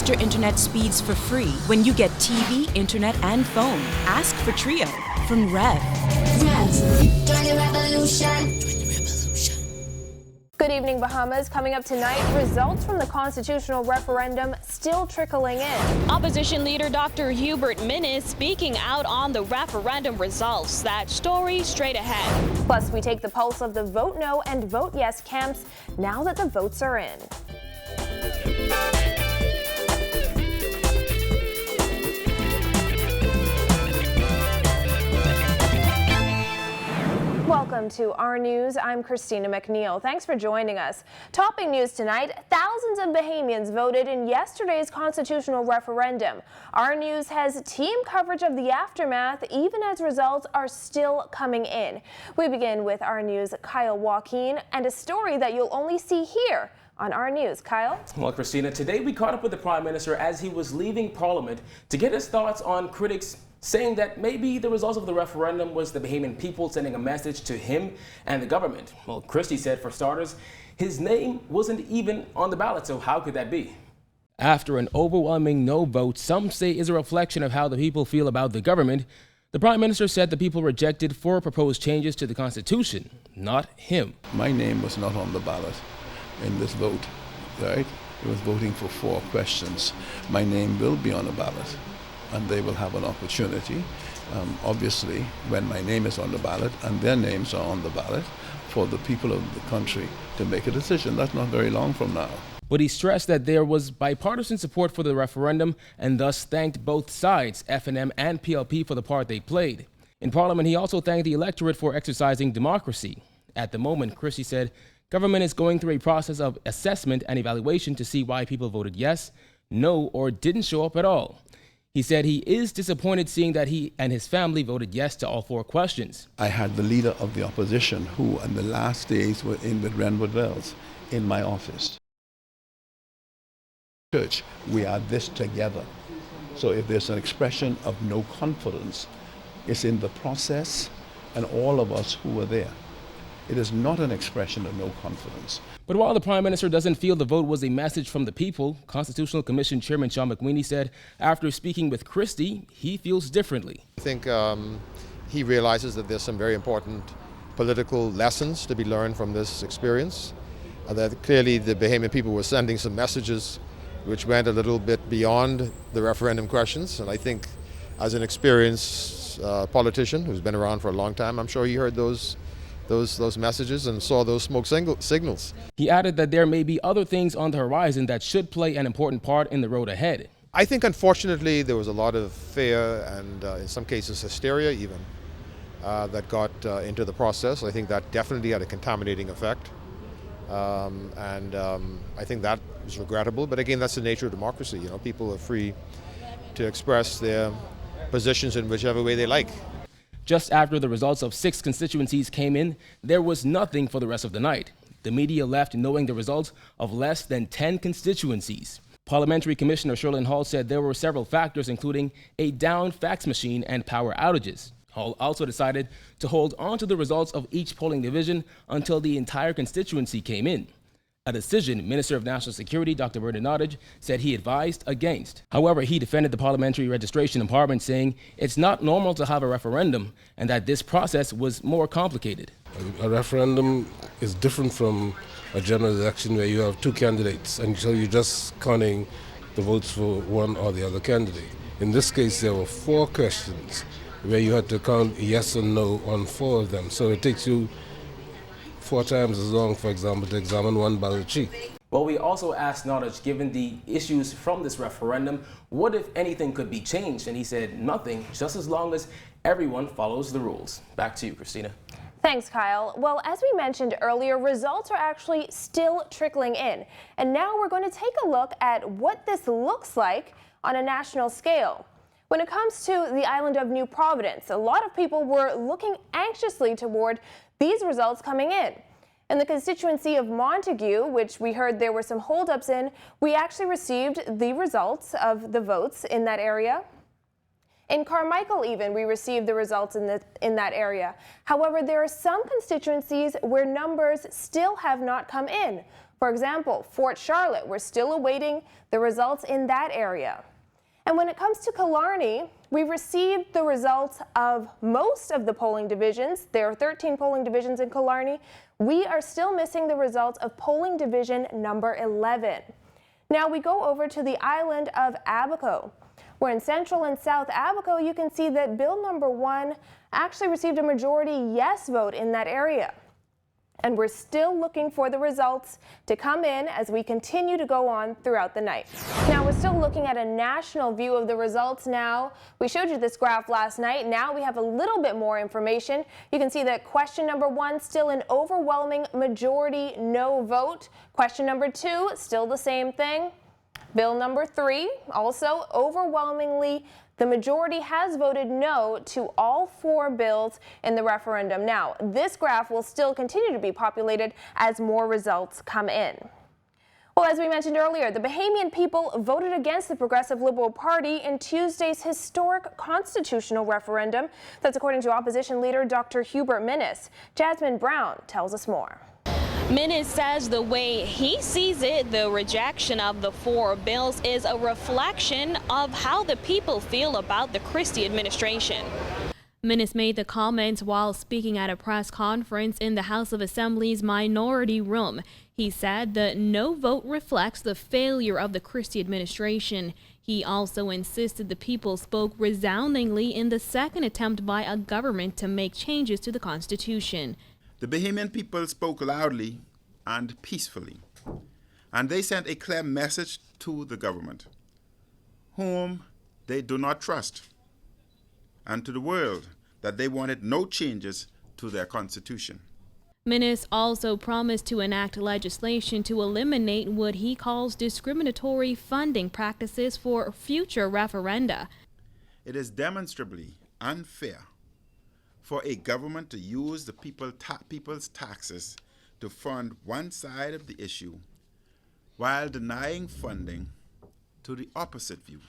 faster internet speeds for free when you get TV, internet, and phone. Ask for Trio from Rev. Join the revolution. Good evening, Bahamas. Coming up tonight, results from the constitutional referendum still trickling in. Opposition leader Dr. Hubert Minnis speaking out on the referendum results. That story straight ahead. Plus, we take the pulse of the vote no and vote yes camps now that the votes are in. Welcome to our news. I'm Christina McNeil. Thanks for joining us. Topping news tonight, thousands of Bahamians voted in yesterday's constitutional referendum. Our news has team coverage of the aftermath, even as results are still coming in. We begin with our news' Kyle Joaquin and a story that you'll only see here on our news. Kyle? Well, Christina, today we caught up with the Prime Minister as he was leaving Parliament to get his thoughts on critics saying that maybe the results of the referendum was the Bahamian people sending a message to him and the government. Well, Christie said, for starters, his name wasn't even on the ballot, so how could that be? After an overwhelming no vote, some say is a reflection of how the people feel about the government, the Prime Minister said the people rejected 4 proposed changes to the Constitution, not him. My name was not on the ballot in this vote, right? It was voting for 4 questions. My name will be on the ballot, and they will have an opportunity, obviously, when my name is on the ballot and their names are on the ballot, for the people of the country to make a decision. That's not very long from now. But he stressed that there was bipartisan support for the referendum and thus thanked both sides, FNM and PLP, for the part they played. In Parliament, he also thanked the electorate for exercising democracy. At the moment, Christie said, government is going through a process of assessment and evaluation to see why people voted yes, no, or didn't show up at all. He said he is disappointed seeing that he and his family voted yes to all 4 questions. I had the leader of the opposition who, in the last days, were in with Renwood Wells in my office. Church, we are this together. So if there's an expression of no confidence, it's in the process and all of us who were there. It is not an expression of no confidence. But while the Prime Minister doesn't feel the vote was a message from the people, Constitutional Commission Chairman Mcweeney said after speaking with Christie, he feels differently. I think he realizes that there's some very important political lessons to be learned from this experience. That clearly the Bahamian people were sending some messages which went a little bit beyond the referendum questions. And I think as an experienced politician who's been around for a long time, I'm sure he heard those messages and saw those smoke signals. He added that there may be other things on the horizon that should play an important part in the road ahead. I think unfortunately there was a lot of fear and in some cases hysteria even that got into the process. I think that definitely had a contaminating effect. I think that is regrettable, but again, that's the nature of democracy. You know, people are free to express their positions in whichever way they like. Just after the results of 6 constituencies came in, there was nothing for the rest of the night. The media left knowing the results of less than 10 constituencies. Parliamentary Commissioner Sherlyn Hall said there were several factors, including a down fax machine and power outages. Hall also decided to hold on to the results of each polling division until the entire constituency came in. A decision Minister of National Security Dr. Nottage said he advised against. However, he defended the Parliamentary Registration Department, saying it's not normal to have a referendum and that this process was more complicated. A referendum is different from a general election where you have 2 candidates and so you're just counting the votes for one or the other candidate. In this case, there were 4 questions where you had to count yes or no on 4 of them. So it takes you 4 times as long, for example, to examine one ballot sheet. Well, we also asked Nottage, given the issues from this referendum, what if anything could be changed? And he said nothing, just as long as everyone follows the rules. Back to you, Christina. Thanks, Kyle. Well, as we mentioned earlier, results are actually still trickling in. And now we're going to take a look at what this looks like on a national scale. When it comes to the island of New Providence, a lot of people were looking anxiously toward these results coming in. In the constituency of Montague, which we heard there were some holdups in, we actually received the results of the votes in that area. In Carmichael even, we received the results in that area. However, there are some constituencies where numbers still have not come in. For example, Fort Charlotte, we're still awaiting the results in that area. And when it comes to Killarney, we received the results of most of the polling divisions. There are 13 polling divisions in Killarney. We are still missing the results of polling division number 11. Now we go over to the island of Abaco, where in Central and South Abaco, you can see that bill number 1 actually received a majority yes vote in that area. And we're still looking for the results to come in as we continue to go on throughout the night. Now, we're still looking at a national view of the results now. We showed you this graph last night. Now we have a little bit more information. You can see that question number 1, still an overwhelming majority no vote. Question number 2, still the same thing. Bill number 3, also overwhelmingly, the majority has voted no to all 4 bills in the referendum. Now, this graph will still continue to be populated as more results come in. Well, as we mentioned earlier, the Bahamian people voted against the Progressive Liberal Party in Tuesday's historic constitutional referendum. That's according to opposition leader Dr. Hubert Minnis. Jasmine Brown tells us more. Minnis says the way he sees it, the rejection of the 4 bills is a reflection of how the people feel about the Christie administration. Minnis made the comments while speaking at a press conference in the House of Assembly's minority room. He said the no vote reflects the failure of the Christie administration. He also insisted the people spoke resoundingly in the second attempt by a government to make changes to the Constitution. The Bahamian people spoke loudly and peacefully, and they sent a clear message to the government, whom they do not trust, and to the world that they wanted no changes to their constitution. Minnis also promised to enact legislation to eliminate what he calls discriminatory funding practices for future referenda. It is demonstrably unfair for a government to use the people's taxes to fund one side of the issue while denying funding to the opposite view.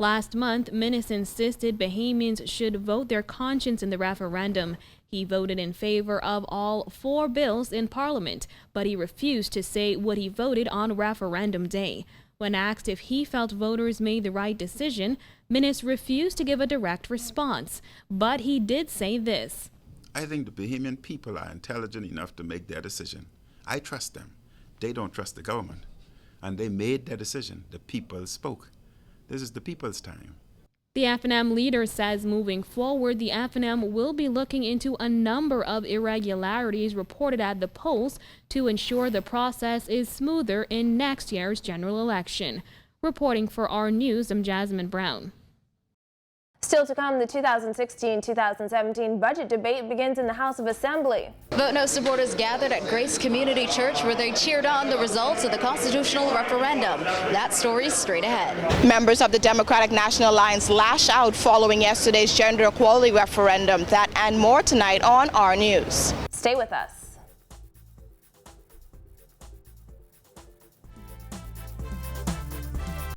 Last month, Minnis insisted Bahamians should vote their conscience in the referendum. He voted in favor of all 4 bills in Parliament, but he refused to say what he voted on referendum day. When asked if he felt voters made the right decision, Minnis refused to give a direct response, but he did say this. I think the Bahamian people are intelligent enough to make their decision. I trust them. They don't trust the government. And they made their decision. The people spoke. This is the people's time. The FNM leader says moving forward, the FNM will be looking into a number of irregularities reported at the polls to ensure the process is smoother in next year's general election. Reporting for our news, I'm Jasmine Brown. Still to come, the 2016-2017 budget debate begins in the House of Assembly. Vote No supporters gathered at Grace Community Church where they cheered on the results of the constitutional referendum. That story's straight ahead. Members of the Democratic National Alliance lash out following yesterday's gender equality referendum. That and more tonight on our news. Stay with us.